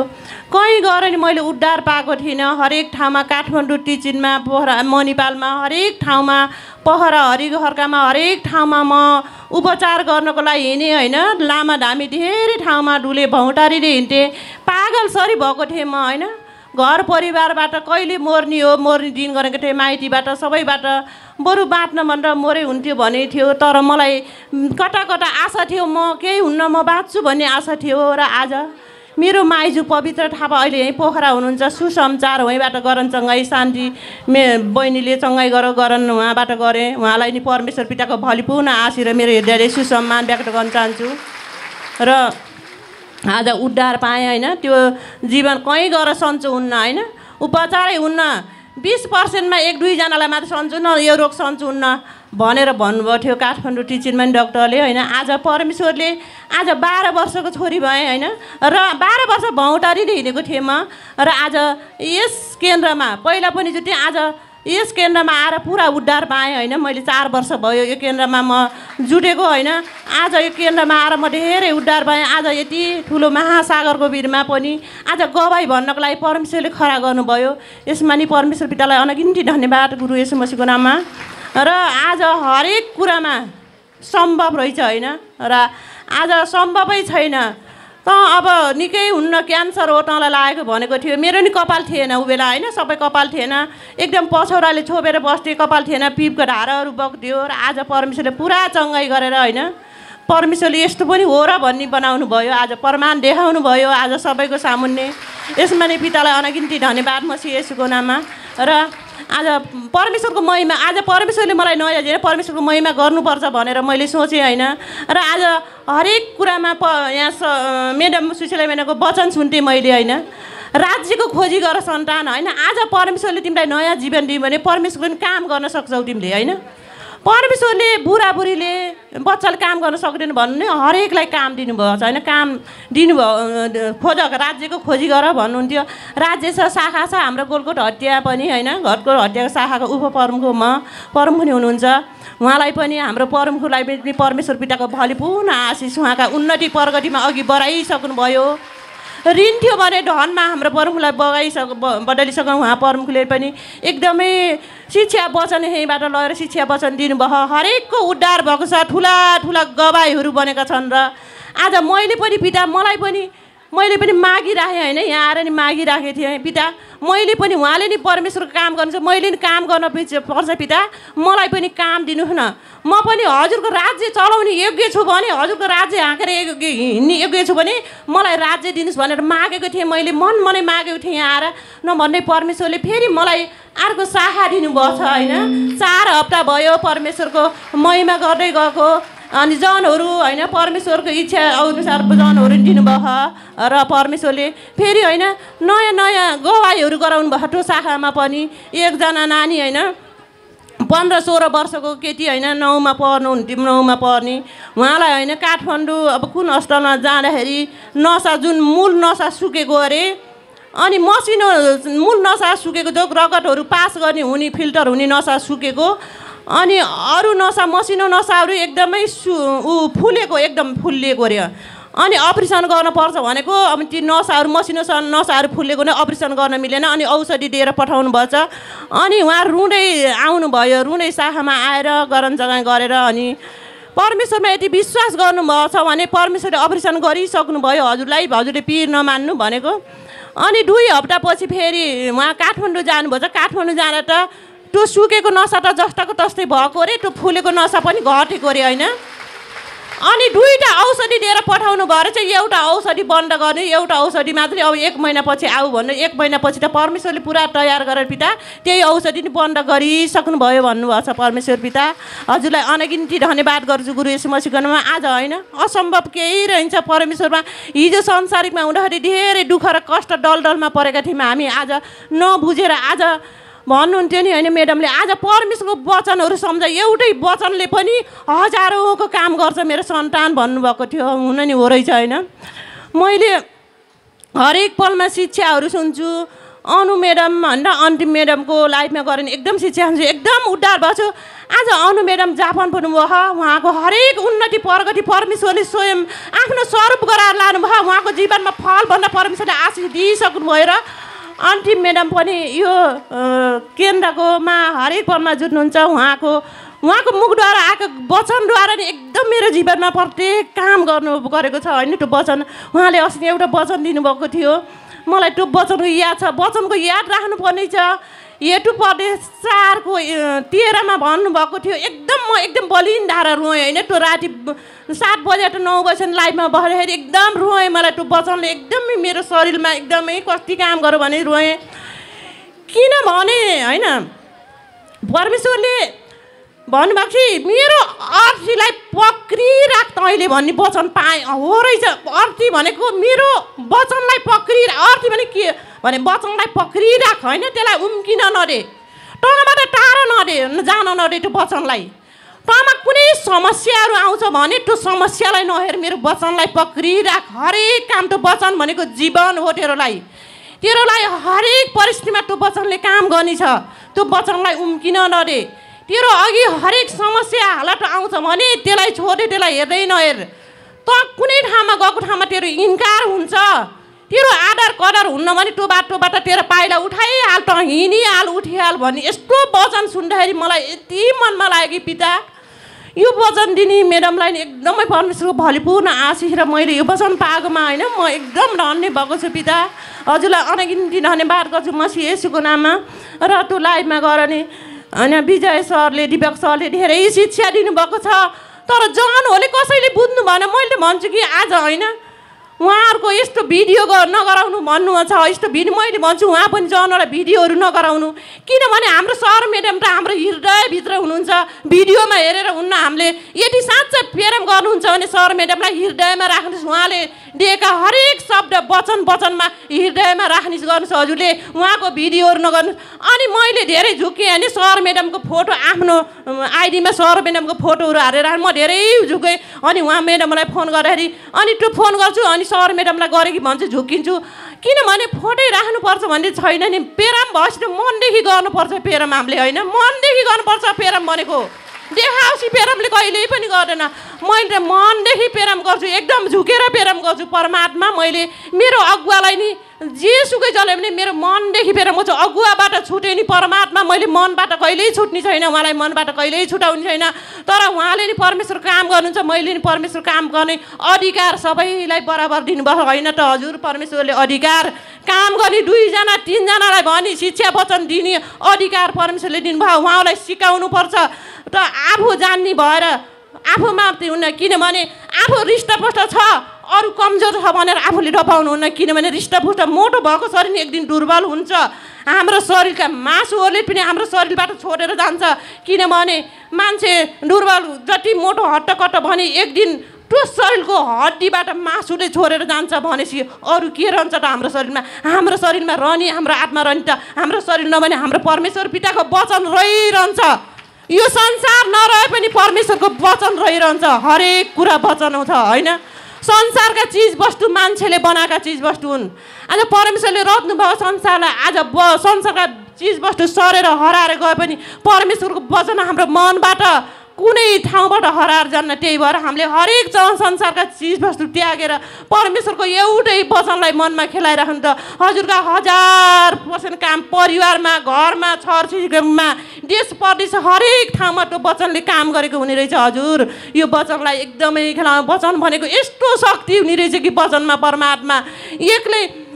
कहीँ गएर नि मैले उद्धार पाएको थिइनँ हरेक ठाउँमा काठमाडौँ टिचिनमा पोखरा मणिपालमा हरेक ठाउँमा पहरा हरिघरकामा हरेक ठाउँमा म उपचार गर्नको लागि हिँडेँ होइन लामा धामी धेरै ठाउँमा डुले भौँटारीले हिँड्थेँ पागल सरी भएको थिएँ म होइन घर परिवारबाट कहिले मर्ने हो मर्ने दिन गरेको थिएँ माइतीबाट सबैबाट बरु बाँच्न भनेर मरे हुन्थ्यो भने थियो तर मलाई कता कता आशा थियो म केही हुन्न म बाँच्छु भन्ने आशा थियो र आज मेरो माइजू पवित्र थापा अहिले यहीँ पोखरा हुनुहुन्छ सुसमाचार वहीँबाट गरनसँगै शान्ति बहिनीले सँगै गरन उहाँबाट गरेँ उहाँलाई नि परमेश्वर पिताको भरिपूर्ण आशीर्वाद मेरो हृदयले सुसम्मान व्यक्त गर्न चाहन्छु र आज उद्धार पाएँ होइन त्यो जीवन कहीँ गएर सन्चो हुन्न होइन उपचारै हुन्न 20%मा 1-2जनालाई मात्र सन्चो हुन्न यो रोग सन्चो हुन्न भनेर भन्नुभएको थियो काठमाडौँ टिचिनमा नि डक्टरले होइन आज परमेश्वरले आज 12 वर्षको छोरी भएँ होइन र 12 वर्ष भौँटारीले हिँडेको थिएँ म र आज यस केन्द्रमा पहिला पनि जुटे आज यस केन्द्रमा आएर पुरा उद्धार पाएँ होइन मैले 4 वर्ष भयो यो केन्द्रमा म जुटेको होइन आज यो केन्द्रमा आएर म धेरै उद्धार पाएँ आज यति ठुलो महासागरको भिडमा पनि आज गवाई भन्नको लागि परमेश्वरले खडा गर्नुभयो यसमा नि परमेश्वर पितालाई अनगिन्ती धन्यवाद गुरु येशू मसीहको नाममा र आज हरेक कुरामा सम्भव रहेछ होइन र आज सम्भवै छैन त अब निकै हुन्न क्यान्सर हो तँलाई लागेको भनेको थियो मेरो नि कपाल थिएन उ बेला होइन सबै कपाल थिएन एकदम पछौराले छोपेर बस्थेँ कपाल थिएन पिपको धाराहरू बग्थ्यो र आज परमेश्वरले पुरा चङ्गाइ गरेर होइन परमेश्वरले यस्तो पनि हो र भन्ने बनाउनु भयो आज प्रमाण देखाउनु भयो आज सबैको सामुन्ने यसमा नै पितालाई अनगिन्ती धन्यवाद म येशूको नाममा र आज परमेश्वरको महिमा आज परमेश्वरले मलाई नयाँ दिएर परमेश्वरको महिमा गर्नुपर्छ भनेर मैले सोचेँ होइन र आज हरेक कुरामा यहाँ म्याडम सुशीला म्याडमको वचन सुन्थेँ मैले होइन राज्यको खोजी गर सन्तान होइन आज परमेश्वरले तिमीलाई नयाँ जीवन दियो भने परमेश्वरले पनि काम गर्न सक्छौ तिमीले होइन परमेश्वरले बुढाबुढीले बच्चाले काम गर्न सक्दैन भन्नु नि हरेकलाई काम दिनुभएको छ होइन काम दिनुभयो खोज राज्यको खोजी गर भन्नुहुन्थ्यो राज्य छ शाखा छ हाम्रो गोलकोट हटिया पनि होइन घरको हटियाको शाखाको उपप्रमुखमा प्रमुख हुनुहुन्छ उहाँलाई पनि हाम्रो प्रमुखलाई पनि परमेश्वर पिताको भरिपूर्ण आशिष उहाँका उन्नति प्रगतिमा अघि बढाइसक्नुभयो ऋण थियो भने धनमा हाम्रो प्रमुखलाई बदलिसक्नु उहाँ प्रमुखले पनि एकदमै शिक्षा वचन यहीँबाट लगेर शिक्षा वचन दिनुभयो हरेकको उद्धार भएको छ ठुला ठुला गवाईहरू बनेका छन् र आज मैले पनि पिता मैले पनि मागिराखेँ होइन यहाँ आएर नि मागिराखेको थिएँ पिता मैले पनि उहाँले नि परमेश्वरको काम गर्नु छ मैले नि काम गर्न पर्छ पिता मलाई पनि काम दिनुहोस् न म पनि हजुरको राज्य चलाउने योग्य छु भने हजुरको राज्य हाँकेर हिँड्ने योग्य छु भने मलाई राज्य दिनुहोस् भनेर मागेको थिएँ मैले मनै मागेको थिएँ यहाँ आएर नभन्दै परमेश्वरले फेरि मलाई अर्को शाखा दिनुभएको छ होइन 4 हप्ता भयो परमेश्वरको महिमा गर्दै गएको अनि जनहरू होइन परमेश्वरको इच्छा अनुसार जनहरू दिनुभयो र परमेश्वरले फेरि होइन नयाँ गवाईहरू गराउनु भएको त्यो शाखामा पनि एकजना नानी होइन 15-16 वर्षको केटी होइन, 9मा पढ्नुहुन्थ्यो, 9मा पढ्ने उहाँलाई होइन काठमाडौँ अब कुन अस्पतालमा जाँदाखेरि नसा जुन मूल नसा सुकेको अरे, अनि मसिनो मूल नसा सुकेको जो रगतहरू पास गर्ने हुने फिल्टर हुने नसा सुकेको, अनि अरू नसा मसिनो नसाहरू एकदमै फुलेको एकदम फुल्लिएको अरे। अनि अपरेसन गर्नुपर्छ भनेको अब ती नसाहरू मसिनो नसाहरू फुलेको नै अपरेसन गर्न मिलेन, अनि औषधि दिएर पठाउनु भएछ। अनि उहाँ रुँदै आउनुभयो, रुँदै शाखामा आएर गरम जगान गरेर अनि परमेश्वरमा यति विश्वास गर्नुभएको छ भने परमेश्वरले अपरेसन गरिसक्नुभयो हजुरलाई, हजुरले पिर नमान्नु भनेको। अनि 2 हप्तापछि फेरि उहाँ काठमाडौँ जानुभएछ। काठमाडौँ जाँदा त त्यो सुकेको नसा त जस्ताको तस्तै भएको अरे, त्यो फुलेको नसा पनि घटेको अरे होइन। अनि 2टा औषधि दिएर पठाउनु भएर चाहिँ एउटा औषधि बन्द गर्ने, एउटा औषधि मात्रै अब 1 महिनापछि आऊ भन्नु। 1 महिनापछि त परमेश्वरले पुरा तयार गरेर पिता त्यही औषधि नि बन्द गरिसक्नुभयो भन्नुभएको छ परमेश्वर पिता। हजुरलाई अनगिन्ती धन्यवाद गर्छु गुरु येशू मसीहको नाममा। आज होइन असम्भव केही रहन्छ परमेश्वरमा। हिजो संसारिकमा हुँदाखेरि धेरै दुःख र कष्ट दलदलमा परेका थियौँ हामी, आज नबुझेर आज भन्नुहुन्थ्यो नि होइन म्याडमले, आज परमेश्वरको वचनहरू सम्झ, एउटै वचनले पनि हजारौँको काम गर्छ मेरो सन्तान भन्नुभएको थियो। हुन नि हो रहेछ होइन। मैले हरेक पलमा शिक्षाहरू सुन्छु। अनु म्याडम भनेर अन्तिम म्याडमको लाइफमा गएर नि एकदम शिक्षा सुन्छु, एकदम उद्धार भएको छु। आज अनु म्याडम जापान पुग्नुभयो, उहाँको हरेक उन्नति प्रगति परमेश्वरले स्वयं आफ्नो स्वरूप गराएर लानुभयो। उहाँको जीवनमा फलभन्दा परमेश्वरले आशिष दिइसक्नुभयो र अन्तिम म्याडम पनि यो केन्द्रकोमा हरेक पलमा जुट्नुहुन्छ। उहाँको मुखद्वारा आएको वचनद्वारा नि एकदम मेरो जीवनमा प्रत्येक काम गरेको छ होइन। त्यो वचन उहाँले अस्ति एउटा वचन दिनुभएको थियो, मलाई त्यो वचनको याद छ। वचनको याद राख्नुपर्ने छ। हेटु प्रदेश 4को 13मा भन्नुभएको थियो, एकदम बलिन धारा रोएँ होइन। त्यो राति 7 बजे त 9 बजे लाइभमा बस्दाखेरि एकदम रोएँ। मलाई त्यो वचनले एकदमै मेरो शरीरमा एकदमै कति काम गर्यो भने रोएँ। किनभने होइन परमेश्वरले भन्नुभएको छ मेरो अर्थीलाई पक्रिराख तैँले भन्ने वचन पाएँ। हो रहेछ, अर्थी भनेको मेरो वचनलाई अर्थी भने के भने वचनलाई पक्रिराख होइन, त्यसलाई उम्किन नदे, तँबाट टाढा जान नदे। त्यो वचनलाई तँमा कुनै समस्याहरू आउँछ भने त्यो समस्यालाई नहेर, मेरो वचनलाई पक्रिराख। हरेक काम त्यो वचन भनेको जीवन हो तेरोलाई हरेक परिस्थितिमा त्यो वचनले काम गर्ने छ। त्यो वचनलाई उम्किन नदे। तेरो अघि हरेक समस्या हालत आउँछ भने त्यसलाई छोडे, त्यसलाई हेर्दै नहेर। त कुनै ठाउँमा गएको ठाउँमा तेरो इन्कार हुन्छ, तेरो आदर कदर हुन्न भने त्यो बाटोबाट तेरो पाइला उठाइहाल, त हिँडिहाल, उठिहाल भन्ने यस्तो वचन सुन्दाखेरि मलाई यति मनमा लाग्यो कि पिता यो वचन दिने म्याडमलाई नि एकदमै परमेश्वरको भलिपूर्ण आशिष र मैले यो वचन पाएकोमा होइन म एकदम धन्य भएको छु पिता। हजुरलाई अनगिन्ती धन्यवाद गर्छु मसीह येशूको नाममा। र त्यो लाइभमा गएर नि होइन विजय सरले दिपक सरले धेरै शिक्षा दिनुभएको छ, तर जनहरूले कसैले बुझ्नु भएन। मैले भन्छु कि आज होइन उहाँहरूको यस्तो भिडियो नगराउनु भन्नुहुन्छ, यस्तो भिडियो मैले भन्छु उहाँ पनि जनहरूलाई भिडियोहरू नगराउनु। किनभने हाम्रो सर म्याडम त हाम्रो हृदयभित्र हुनुहुन्छ, भिडियोमा हेरेर हुन्न। हामीले यदि साँच्चै प्रेम गर्नुहुन्छ भने सर म्याडमलाई हृदयमा राख्नुहोस्। उहाँले दिएका हरेक शब्द वचनमा हृदयमा राख्नुहोस् गर्नुहोस्। हजुरले उहाँको भिडियोहरू नगर्नुहोस्। अनि मैले धेरै झुकेँ होइन, सर म्याडमको फोटो आफ्नो आइडीमा सर म्याडमको फोटोहरू हालेर म धेरै झुकेँ। अनि उहाँ म्याडमलाई फोन गर्दाखेरि अनि त्यो फोन गर्छु, अनि सर म्याडमलाई गरेँ कि भन्छु झुकिन्छु। किनभने फोटै राख्नुपर्छ भन्ने छैन नि। प्रेम भएपछि त मनदेखि गर्नुपर्छ प्रेम हामीले होइन, मनदेखि गर्नुपर्छ प्रेम भनेको। देखाउँसी प्रेमले कहिल्यै पनि गर्दैन। मैले त मनदेखि प्रेम गर्छु, एकदम झुकेर प्रेम गर्छु परमात्मा। मैले मेरो अगुवालाई नि जेसुकै चल्यो भने मेरो मनदेखि प्रेम गर्छु। अगुवाबाट छुटेँ नि परमात्मा, मैले मनबाट कहिल्यै छुट्ने छैन, उहाँलाई मनबाट कहिल्यै छुटाउने छैन। तर उहाँले नि परमेश्वर काम गर्नुहुन्छ, मैले नि परमेश्वर काम गर्ने अधिकार सबैलाई बराबर दिनुभयो होइन त हजुर। परमेश्वरले अधिकार काम गर्ने 2-3जनालाई भनी शिक्षा वचन दिने अधिकार परमेश्वरले दिनुभयो। उहाँलाई सिकाउनुपर्छ त आफू जान्ने भएर आफू मात्रै हुन्न। किनभने आफू हृष्टपुष्ट छ, अरू कमजोर छ भनेर आफूले डपाउनुहुन्न। किनभने हृष्टपुष्ट मोटो भएको शरीर एक दिन दुर्बल हुन्छ। हाम्रो शरीरका मासुहरूले पनि हाम्रो शरीरबाट छोडेर जान्छ। किनभने मान्छे दुर्बल जति मोटो हट्टकट्ट भने एक दिन त्यो शरीरको हड्डीबाट मासुले छोडेर जान्छ भनेपछि अरू के रहन्छ त हाम्रो शरीरमा? हाम्रो शरीरमा रहने हाम्रो आत्मा रहने त हाम्रो शरीर नभने हाम्रो परमेश्वर पिताको वचन रहिरहन्छ। यो संसार नरहे पनि परमेश्वरको वचन रहिरहन्छ। हरेक कुरा वचन हुन्छ होइन। संसारका चिजवस्तु मान्छेले बनाएका चिजवस्तु हुन्। आज परमेश्वरले रच्नुभयो संसारलाई। आज संसारका चिजवस्तु सरेर हराएर गए पनि परमेश्वरको वचन हाम्रो मनबाट कुनै ठाउँबाट हराएर जान्न। त्यही भएर हामीले हरेक संसारका चिजवस्तु त्यागेर परमेश्वरको एउटै वचनलाई मनमा खेलाइराख्नु त हजुरका 1000% काम परिवारमा, घरमा, छरछिमेकीमा, देश परदेश हरेक ठाउँमा त्यो वचनले काम गरेको हुने रहेछ। हजुर यो वचनलाई एकदमै खेलाउनु। वचन भनेको यस्तो शक्ति हुने रहेछ कि वचनमा परमात्मा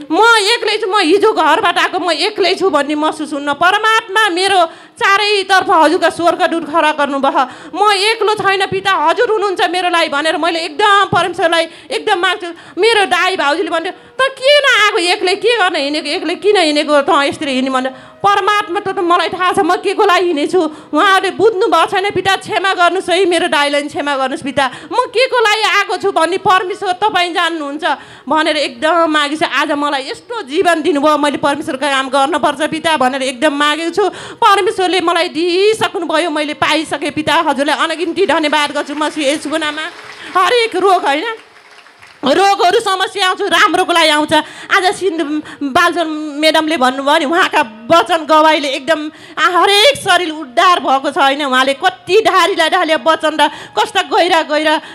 म एक्लै छु, म हिजो घरबाट आएको म एक्लै छु भन्ने महसुस हुन्न। परमात्मा मेरो चारैतर्फ हजुरका स्वर्गदूत खडा गर्नुभयो। म एक्लो छैन, पिता हजुर हुनुहुन्छ मेरो लागि भनेर मैले एकदम परमेश्वरलाई एकदम माग्छु। मेरो दाइ भाउजूले भन्थ्यो त किन आएको एक्लै, के गर्न हिँडेको, एक्लै किन हिँडेको त यसरी हिँड्ने भन्यो। परमात्मा त मलाई थाहा छ म के को लागि हिँडेछु। उहाँहरूले बुझ्नु भएको छैन। पिता क्षमा गर्नुहोस् है, मेरो दाइलाई क्षमा गर्नुहोस् पिता, म के को लागि आएको छु भन्ने परमेश्वर तपाईँ जान्नुहुन्छ भनेर एकदम मागेछु। आज मलाई यस्तो जीवन दिनुभयो, मैले परमेश्वरको काम गर्नुपर्छ पिता भनेर एकदम मागेको छु। परमेश्वरले मलाई दिइसक्नुभयो, मैले पाइसकेँ पिता। हजुरलाई अनगिन्ती धन्यवाद गर्छु म येशूको नाममा। हरेक रोग होइन, रोगहरू समस्या आउँछ राम्रोको लागि आउँछ। आज सिन्धु बालजन म्याडमले भन्नुभयो नि, उहाँका वचन गवाईले एकदम हरेक शरीर उद्धार भएको छ होइन। उहाँले कति ढारीलाई ढाले वचन र कस्ता गहिरा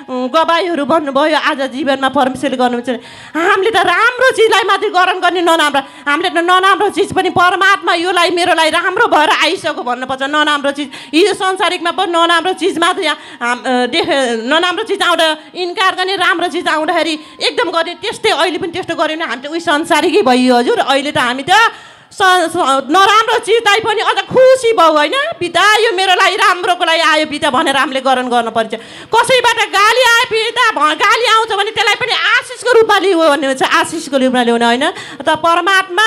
गवाईहरू भन्नुभयो। आज जीवनमा परमेश्वरले गर्नुहुन्छ। हामीले त राम्रो चिजलाई मात्रै ग्रहण गर्ने, नराम्रो हामीले त नराम्रो चिज पनि परमात्मा यो लागि मेरो लागि राम्रो भएर आइसक्यो भन्नुपर्छ। नराम्रो चिज हिजो संसारिकमा पनि नराम्रो चिज मात्रै नराम्रो चिज आउँदा इन्कार गर्ने, राम्रो चिज आउँदाखेरि एकदम गर्ने। त्यस्तै अहिले पनि त्यस्तो गऱ्यो भने हामी त उही संसारिकै भइयो हजुर। अहिले त हामी त नराम्रो चिज ताइ पनि अझ खुसी भयो होइन। पिता यो मेरो लागि राम्रोको लागि आयो पिता भनेर हामीले ग्रहण गर्नुपर्छ। कसैबाट गाली आयो पिता गाली आउँछ भने त्यसलाई पनि आशिषको रूपमा लियो भन्ने हुन्छ। आशिषको रूपमा ल्याउने होइन त परमात्मा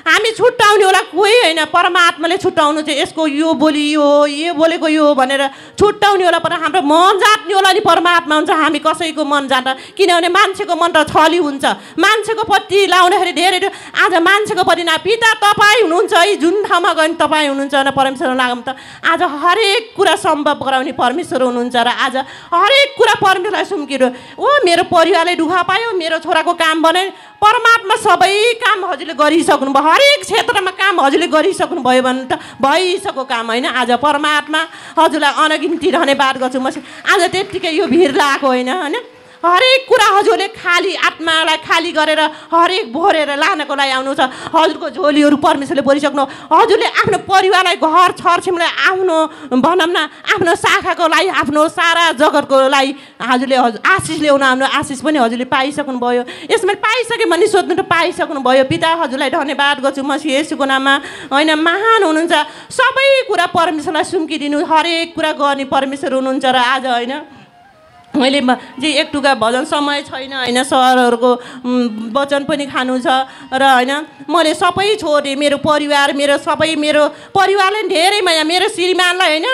हामी छुट्याउने होला कोही होइन। परमात्माले छुट्याउनु चाहिँ यसको यो बोली यो बोलेको यो भनेर छुट्याउने होला। पर हाम्रो मन जाट्ने होला नि परमात्मा हुन्छ। हामी कसैको मन जान्छ किनभने मान्छेको मन त छली हुन्छ। मान्छेको पत्ती लाउँदाखेरि धेरै आज मान्छेको पत्ती न पिता तपाईँ हुनुहुन्छ है। जुन ठाउँमा गयो भने तपाईँ हुनुहुन्छ भने परमेश्वर लागौँ त आज हरेक कुरा सम्भव गराउने परमेश्वर हुनुहुन्छ। र आज हरेक कुरा परमेश्वरलाई सुम्किरो ओ मेरो परिवारले दुःख पायो, मेरो छोराको काम बनायो। परमात्मा सबै काम हजुरले गरिसक्नु भयो। हरेक क्षेत्रमा काम हजुरले गरिसक्नु भयो भने त भइसक्यो काम होइन। आज परमात्मा हजुरलाई अनगिन्ती धन्यवाद गर्छु म। आज त्यत्तिकै यो भिड लगाएको होइन होइन। हरेक कुरा हजुरले खाली आत्मालाई खाली गरेर हरेक भरेर लानको लागि आउनुहुन्छ। हजुरको झोलीहरू परमेश्वरले भरिसक्नु। हजुरले आफ्नो परिवारलाई, घर छरछिमेकीलाई, आफ्नो भनौँ न आफ्नो शाखाको लागि, आफ्नो सारा जगतको लागि हजुरले आशिष ल्याउनु। हाम्रो आशिष पनि हजुरले पाइसक्नु भयो। यसमा पाइसक्यो भने सोध्नु त पाइसक्नु भयो। पिता हजुरलाई धन्यवाद गर्छु म येशूको नाममा होइन। महान हुनुहुन्छ। सबै कुरा परमेश्वरलाई सुम्किदिनु, हरेक कुरा गर्ने परमेश्वर हुनुहुन्छ। र आज होइन मैले जे एक टुका भजन समय छैन होइन। सरहरूको वचन पनि खानु छ र होइन मैले सबै छोडेँ। मेरो परिवार, मेरो परिवारले धेरै माया। मेरो श्रीमानलाई होइन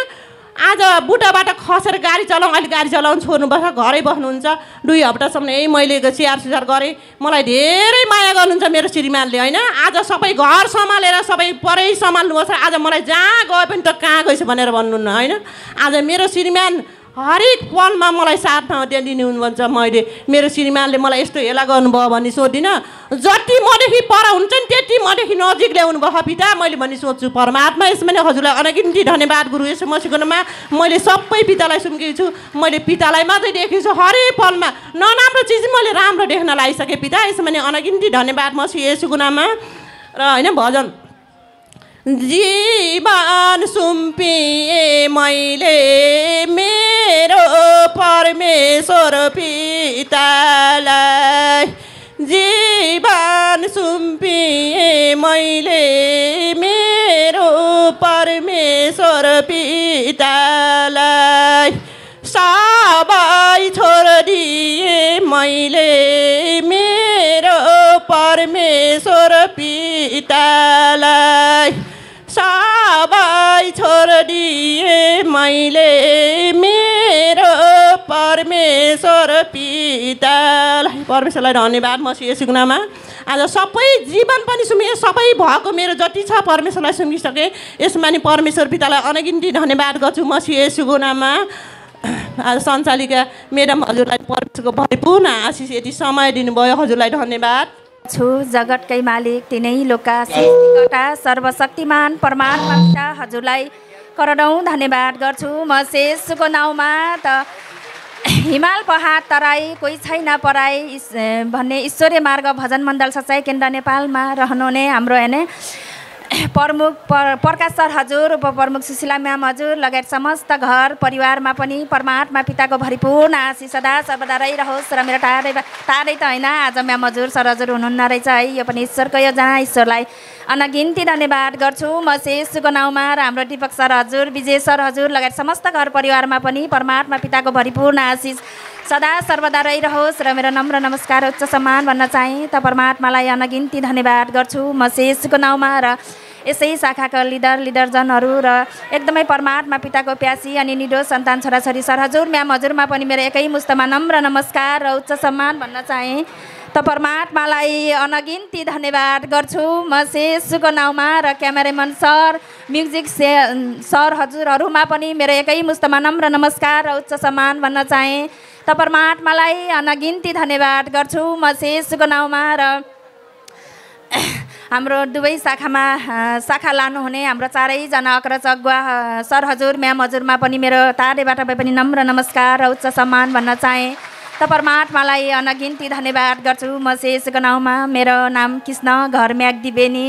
आज बुटाबाट खसेर गाडी चलाउँ, अहिले गाडी चलाउनु छोड्नुपर्छ, घरै बस्नुहुन्छ। 2 हप्तासम्म मैले स्याहार सुसार गरेँ। मलाई धेरै माया गर्नुहुन्छ मेरो श्रीमानले होइन। आज सबै घर सम्हालेर सबै परै सम्हाल्नुपर्छ। आज मलाई जहाँ गए पनि त कहाँ गएछ भनेर भन्नुहुन्न होइन। आज मेरो श्रीमान हरेक पलमा मलाई साथमा दिनुहुन्छ। मैले मेरो श्रीमानले मलाई यस्तो हेला गर्नुभयो भन्ने सोधिनँ। जति मदेखि पर हुन्छ नि त्यति मदेखि नजिक ल्याउनु भयो पिता मैले भन्ने सोध्छु। परमात्मा यसमा नै हजुरलाई अनगिन्ती धन्यवाद गुरु यसो मसिकोमा। मैले सबै पितालाई सुम्केको छु। मैले पितालाई मात्रै देखेको छु। हरेक पलमा नराम्रो चिज मैले राम्रो देख्न लागिसकेँ पिता। यसमा नै अनगिन्ती धन्यवाद म येशूको नाममा। र होइन भजन जीवन सुम्पिए मैले मेरो परमेश्वर पितालाई। जीवन सुम्पिए मैले मेरो परमेश्वर पितालाई। सबै छोडिदिए मैले मेरो परमेश्वर पितालाई। सबै छोडिदिए मैले मेरो परमेश्वर पितालाई। परमेश्वरलाई धन्यवाद मसी येशूको नाममा। आज सबै जीवन पनि सुमे सबै भएको मेरो जति छ परमेश्वरलाई सुमिसकेँ। यसमा नि परमेश्वर पितालाई अनगिन्ती धन्यवाद गर्छु मसी येशूको नाममा। आज सञ्चालिका म्याडम हजुरलाई परमेश्वरको भरिपूर्ण आशिष यति समय दिनुभयो, हजुरलाई धन्यवाद छु। जगतकै मालिक तिनै लोकका सृष्टिकर्ता सर्वशक्तिमान परमात्मा पिता हजुरलाई करोडौँ धन्यवाद गर्छु मसी येशूको नाउँमा। त हिमाल पहाड तराई कोही छैन पराई भन्ने ईश्वरीय मार्ग भजन मण्डल सच्चाइ केन्द्र नेपालमा रहनुहुने हाम्रो हेर्ने प्रमुख प्रकाश सर हजुर, उपप्रमुख सुशीला म्याम हजुर लगायत समस्त घर परिवारमा पनि परमात्मा पिताको भरिपूर्ण आशिष सदा सर्वदा रहिरहोस्। र मेरो टाढै त होइन, आज म्याम हजुर सर हजुर हुनुहुन्न रहेछ है, यो पनि ईश्वरको योजना। ईश्वरलाई अनगिन्ती धन्यवाद गर्छु मसी येशूको नाउँमा। र हाम्रो दीपक सर हजुर, विजय सर हजुर लगायत समस्त घर परिवारमा पनि परमात्मा पिताको भरिपूर्ण आशिष सदा सर्वदा रहिरहोस्। र मेरो नम्र नमस्कार उच्च सम्मान भन्न चाहेँ त परमात्मालाई अनगिन्ती धन्यवाद गर्छु मसी येशूको नाउँमा। र यसै शाखाका लिडरजनहरू र एकदमै परमात्मा पिताको प्यासी अनि निडो सन्तान छोराछोरी सर हजुर म्याम हजुरमा पनि मेरो एकै मुस्तमा नम्र नमस्कार र उच्च सम्मान भन्न चाहेँ त परमात्मालाई अनगिन्ती धन्यवाद गर्छु मसी येशूको नाउँमा। र क्यामेरामन सर, म्युजिक सर हजुरहरूमा पनि मेरो एकै मुस्तमा नम्र नमस्कार र उच्च सम्मान भन्न चाहेँ त परमात्मालाई अनगिन्ती धन्यवाद गर्छु मसी येशूको नाउँमा। र हाम्रो दुवै शाखा लानुहुने हाम्रो चारैजना अग्रज अगुवा सर हजुर म्याम हजुरमा पनि मेरो टाढेबाट भए पनि नम्र नमस्कार र उच्च सम्मान भन्न चाहेँ त परमात्मालाई अनगिन्ती धन्यवाद गर्छु मसी येशूको नाउँमा। मेरो नाम कृष्ण, घर म्याग्दी बेनी।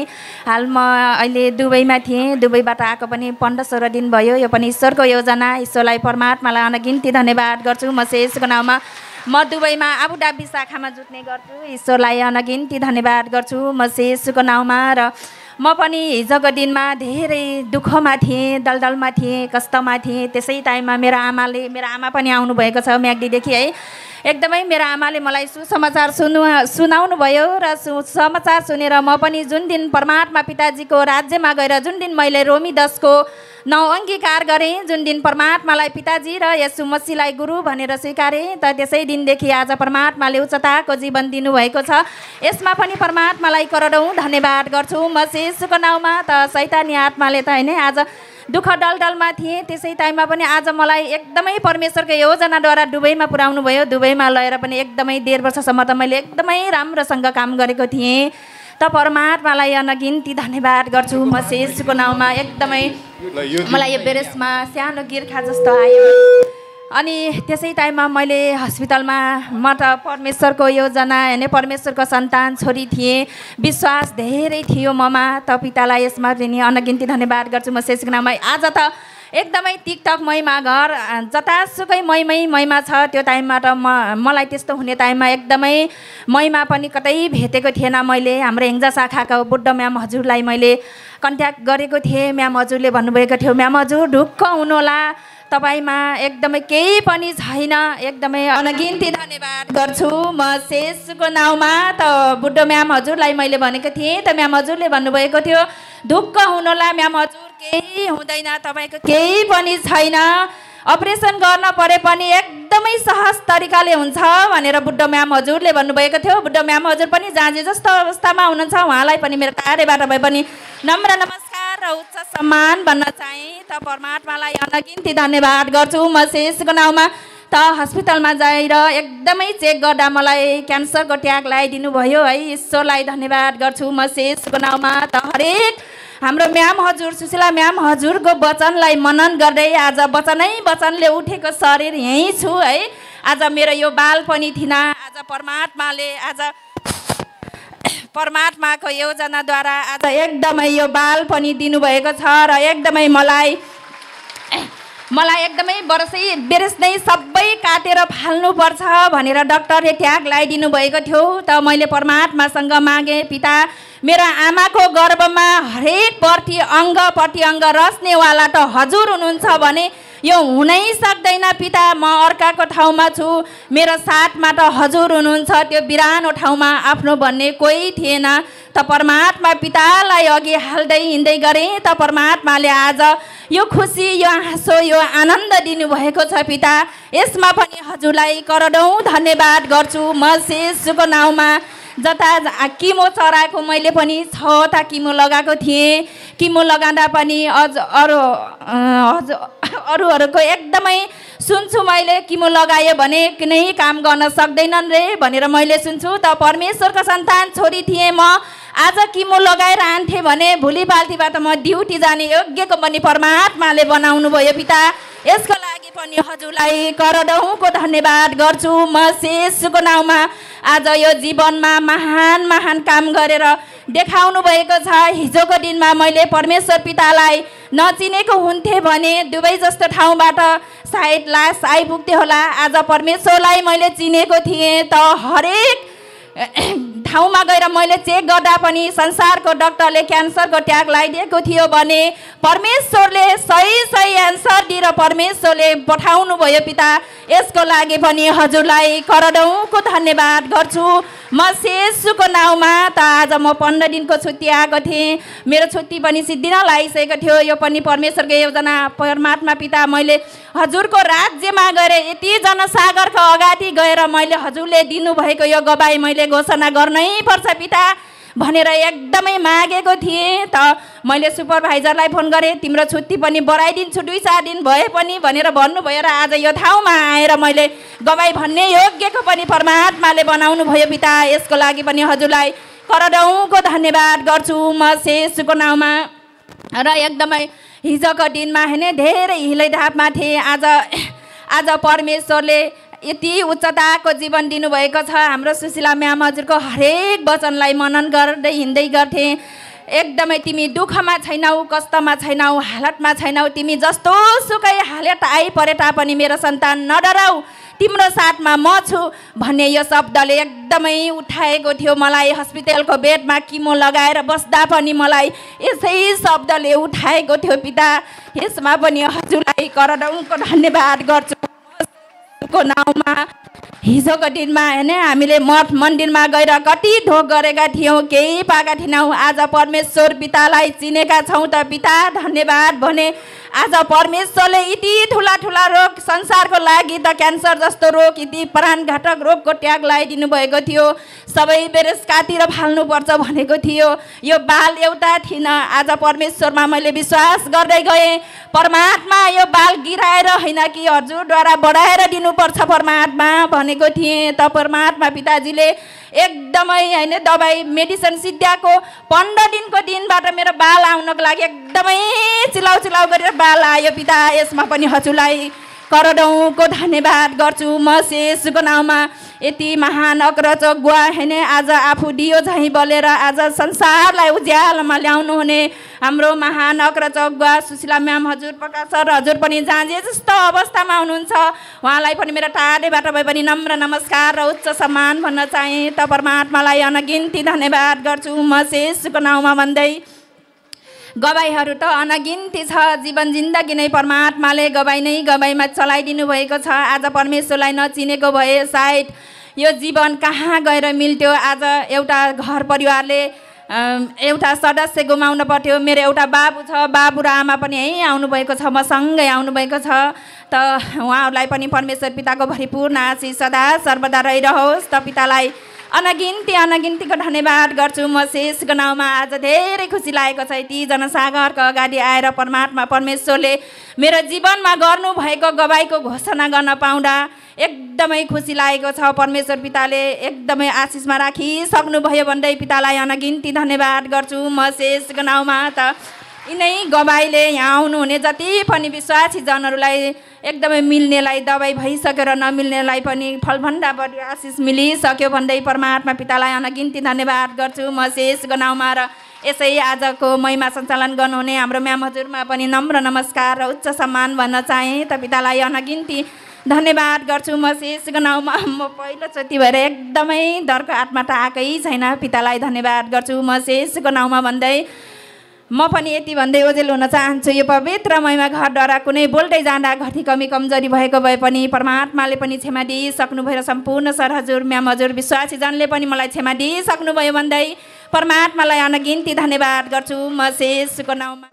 हाल म अहिले दुबईमा थिएँ, दुबईबाट आएको पनि 15-16 दिन भयो। यो पनि ईश्वरको योजना। ईश्वरलाई परमात्मालाई अनगिन्ती धन्यवाद गर्छु मसी येशूको नाउँमा। म दुबईमा आबुधाबी शाखामा जुट्ने गर्छु। ईश्वरलाई अनगिन्ती धन्यवाद गर्छु मसी येशूको नाउँमा। र म पनि हिजोको दिनमा धेरै दुःखमा थिएँ, दलदलमा थिएँ, कष्टमा थिएँ। त्यसै टाइममा मेरो आमा पनि आउनुभएको छ म्याग्दीदेखि है। एकदमै मेरो आमाले मलाई सुसमाचार सुनाउनु भयो र समाचार सुनेर म पनि जुन दिन परमात्मा पिताजीको राज्यमा गएर जुन दिन मैले रोमी 10 को 9 अङ्गीकार गरेँ, जुन दिन परमात्मालाई पिताजी र येशू मसीहलाई गुरु भनेर स्वीकारेँ, त त्यसै दिनदेखि आज परमात्माले उच्चताको जीवन दिनुभएको छ। यसमा पनि परमात्मालाई करोडौँ धन्यवाद गर्छु मसी येशूको नाउँमा। त शैतानी आत्माले त होइन आज दुःख दलदलमा थिएँ, त्यसै टाइममा पनि आज मलाई एकदमै परमेश्वरको योजनाद्वारा दुबईमा पुर्याउनु भयो। दुबईमा लगेर पनि एकदमै 1.5 वर्षसम्म त मैले एकदमै राम्रोसँग काम गरेको थिएँ त परमात्मालाई अनगिन्ती धन्यवाद गर्छु मसी येशूको नाउँमा। एकदमै मलाई यो बेरेसमा सानो गिर्खा जस्तो आयो अनि त्यसै टाइममा मैले हस्पिटलमा म त परमेश्वरको योजना होइन, परमेश्वरको सन्तान छोरी थिएँ, विश्वास धेरै थियो ममा। त पितालाई यसमा पनि अनगिन्ती धन्यवाद गर्छु मसी येशूको नाममा। आज त एकदमै टिकटक महिमा घर जतासुकै महिमा छ। त्यो टाइममा त मलाई त्यस्तो हुने टाइममा एकदमै महिमा पनि कतै भेटेको थिएन। मैले हाम्रो हेङ्जा शाखाको बुद्ध म्याम हजुरलाई मैले कन्ट्याक्ट गरेको थिएँ। म्याम हजुरले भन्नुभएको थियो, म्याम हजुर ढुक्क हुनुहोला, तपाईँमा एकदमै केही पनि छैन। एकदमै अनगिन्ती धन्यवाद गर्छु मसी येशूको नाउँमा। त बुद्ध म्याम हजुरलाई मैले भनेको थिएँ, त म्याम हजुरले भन्नुभएको थियो ढुक्क हुनुहोला म्याम हजुर, केही हुँदैन, तपाईँको केही पनि छैन, अपरेसन गर्न परे पनि एकदमै सहज तरिकाले हुन्छ भनेर बुद्ध म्याम हजुरले भन्नुभएको थियो। बुद्ध म्याम हजुर पनि जहाँ जे जस्तो अवस्थामा हुनुहुन्छ उहाँलाई पनि मेरो टाढेबाट भए पनि नम्र नमस्कार र उच्च सम्मान भन्न चाहेँ त परमात्मालाई अनगिन्ती धन्यवाद गर्छु मसी येशूको नाउँमा। त हस्पिटलमा गएर एकदमै चेक गर्दा मलाई क्यान्सरको ट्याग लगाइदिनु भयो है। ईश्वरलाई धन्यवाद गर्छु मसी येशूको नाउँमा। त हरेक हाम्रो म्याम हजुर सुशीला म्याम हजुरको वचनलाई मनन गर्दै आज वचनले उठेको शरीर यहीँ छु है। आज मेरो यो बाल पनि थिएन, आज परमात्माको योजनाद्वारा आज एकदमै यो बाल पनि दिनुभएको छ। र एकदमै मलाई एकदमै बेरेस नै सबै काटेर फाल्नुपर्छ भनेर डाक्टरले ट्याग लगाइदिनु भएको थियो। त मैले परमात्मासँग मागेँ, पिता मेरो आमाको गर्भमा हरेक प्रति अङ्ग रच्नेवाला त हजुर हुनुहुन्छ भने यो हुनै सक्दैन पिता, म अर्काको ठाउँमा छु, मेरो साथमा त हजुर हुनुहुन्छ, त्यो बिरानो ठाउँमा आफ्नो भन्ने कोही थिएन। त परमात्मा पितालाई अघि हाल्दै हिँड्दै गरेँ। त परमात्माले आज यो खुसी, यो हाँसो, यो आनन्द दिनुभएको छ पिता। यसमा पनि हजुरलाई करोडौँ धन्यवाद गर्छु म येशूको नाउँमा। जता किमो चराएको मैले पनि 6वटा किमो लगाएको थिएँ। किमो लगाउँदा पनि अरूहरूको एकदमै सुन्छु मैले, किमो लगायो भने कुनै काम गर्न सक्दैनन् रे भनेर मैले सुन्छु। त परमेश्वरको सन्तान छोरी थिएँ म, आज किमो लगाएर आन्थेँ भने भोलिपाल्तिबाट म ड्युटी जाने योग्यको पनि परमात्माले बनाउनु भयो पिता। यसको लागि पनि हजुरलाई करोडौँको धन्यवाद गर्छु म येशूको नाउँमा। आज यो जीवनमा महान महान काम गरेर देखाउनु भएको छ। हिजोको दिनमा मैले परमेश्वर पितालाई नचिनेको हुन्थेँ भने दुबई जस्तो ठाउँबाट सायद लास आइपुग्थ्यो होला। आज परमेश्वरलाई मैले चिनेको थिएँ। त हरेक ठाउँमा गएर मैले चेक गर्दा पनि संसारको डाक्टरले क्यान्सरको ट्याग लगाइदिएको थियो भने परमेश्वरले सही एन्सर दिएर परमेश्वरले पठाउनु भयो पिता। यसको लागि पनि हजुरलाई करोडौँको धन्यवाद गर्छु म येशूको नाउँमा। त आज म 15 दिनको छुट्टी आएको थिएँ। मेरो छुट्टी पनि सिद्धिन लागिसकेको थियो। यो पनि परमेश्वरको योजना। परमात्मा पिता, मैले हजुरको राज्यमा गएर यति जनसागरको अगाडि गएर मैले हजुरले दिनुभएको यो गवाई मैले घोषणा गर्नै पर्छ पिता भनेर एकदमै मागेको थिएँ। त मैले सुपरभाइजरलाई फोन गरेँ, तिम्रो छुट्टी पनि बढाइदिन्छु 2-4 दिन भए पनि भनेर भन्नुभयो र आज यो ठाउँमा आएर मैले गवाई भन्ने योग्यको पनि परमात्माले बनाउनु भयो पिता। यसको लागि पनि हजुरलाई करोडौँको धन्यवाद गर्छु म येशूको नाउँमा। र एकदमै हिजोको दिनमा हैन धेरै हिलैधापमा थिएँ। आज परमेश्वरले यति उच्चताको जीवन दिनुभएको छ। हाम्रो सुशीला म्याम हजुरको हरेक वचनलाई मनन गर्दै हिँड्दै गर्थेँ। एकदमै तिमी दुःखमा छैनौ, कष्टमा छैनौ, हालतमा छैनौ, तिमी जस्तो सुकै हालत आइपरे तापनि मेरो सन्तान नडराऊ, तिम्रो साथमा म छु भन्ने यो शब्दले एकदमै उठाएको थियो मलाई। हस्पिटलको बेडमा किमो लगाएर बस्दा पनि मलाई यसै शब्दले उठाएको थियो पिता। यसमा पनि हजुरलाई करोडौँको धन्यवाद गर्छु को नाउँमा। हिजोको दिनमा हैन हामीले मठ मन्दिरमा गएर कति ढोक गरेका थियौँ, केही पाएका थिएनौँ। आज परमेश्वर पितालाई चिनेका छौँ त पिता धन्यवाद भने। आज परमेश्वरले यति ठुला ठुला रोग संसारको लागि त क्यान्सर जस्तो रोग, यति प्राणघातक रोगको ट्याग लगाइदिनु भएको थियो। सबै बेरेस काटेर फाल्नुपर्छ भनेको थियो। यो बाल एउटा थिएन। आज परमेश्वरमा मैले विश्वास गर्दै गएँ। परमात्मा यो बाल गिराएर होइन कि हजुरद्वारा बढाएर दिनुपर्छ परमात्मा भनेको थिएँ। त परमात्मा पिताजीले एकदमै होइन दबाई मेडिसिन सिद्ध्याएको 15 दिनको दिनबाट मेरो बाल आउनको लागि एकदमै चिलाउ चिलाउ गरेर बाल आयो पिता। यसमा पनि हजुरलाई करोडौँको धन्यवाद गर्छु म येशूको नाउँमा। यति महान अग्रज गुवा हैन आज आफू दियो झैँ बलेर आज संसारलाई उज्यालोमा ल्याउनु हुने हाम्रो महान अग्रज गुवा सुशीला म्याम हजुर, प्रकाश सर हजुर पनि जहाँ जे जस्तो अवस्थामा हुनुहुन्छ उहाँलाई पनि मेरो टाढेबाट भए पनि नम्र नमस्कार र उच्च सम्मान भन्न चाहे। त परमात्मालाई अनगिन्ती धन्यवाद गर्छु म येशूको नाउँमा भन्दै। गवाईहरू त अनगिन्ती छ। जीवन जिन्दगी नै परमात्माले गवाई नै गवाईमा चलाइदिनु भएको छ। आज परमेश्वरलाई नचिनेको भए सायद यो जीवन कहाँ गएर मिल्थ्यो। आज एउटा घर परिवारले एउटा सदस्य गुमाउनु पर्थ्यो। मेरो एउटा बाबु छ, बाबु र आमा पनि यहीँ आउनुभएको छ, मसँगै आउनुभएको छ। त उहाँहरूलाई पनि परमेश्वर पिताको भरिपूर्ण आशीष सदा सर्वदा रहिरहोस्। त पितालाई अनगिन्तीको धन्यवाद गर्छु म येशूको नाउँमा। आज धेरै खुसी लागेको छ यति जनसागरको अगाडि आएर परमात्मा परमेश्वरले मेरो जीवनमा गर्नुभएको गवाईको घोषणा गर्न पाउँदा एकदमै खुसी लागेको छ। परमेश्वर पिताले एकदमै आशिषमा राखिसक्नुभयो भन्दै पितालाई अनगिन्ती धन्यवाद गर्छु म येशूको नाउँमा। त यिनै गवाईले यहाँ आउनुहुने जति पनि विश्वासी जनहरूलाई एकदमै मिल्नेलाई दबाई भइसक्यो र नमिल्नेलाई पनि फलभन्दा बढी आशिष मिलिसक्यो भन्दै परमात्मा पितालाई अनगिन्ती धन्यवाद गर्छु म येशूको नाउँमा। र यसै आजको महिमा सञ्चालन गर्नुहुने हाम्रो म्याम हजुरमा पनि नम्र नमस्कार र उच्च सम्मान भन्न चाहे। त पितालाई अनगिन्ती धन्यवाद गर्छु म येशूको नाउँमा। म पहिलोचोटि भएर एकदमै डरको आत्मा त आएकै छैन। पितालाई धन्यवाद गर्छु म येशूको नाउँमा भन्दै म पनि यति भन्दै ओजेल हुन चाहन्छु। यो पवित्र महिमा घरद्वारा कुनै बोल्दै जाँदा घटी कमी कमजोरी भएको भए पनि परमात्माले पनि क्षमा दिइसक्नुभयो र सम्पूर्ण सर हजुर म्याम हजुर विश्वासी जनले पनि मलाई क्षमा दिइसक्नुभयो भन्दै परमात्मालाई अनगिन्ती धन्यवाद गर्छु म शेषको नाउँमा।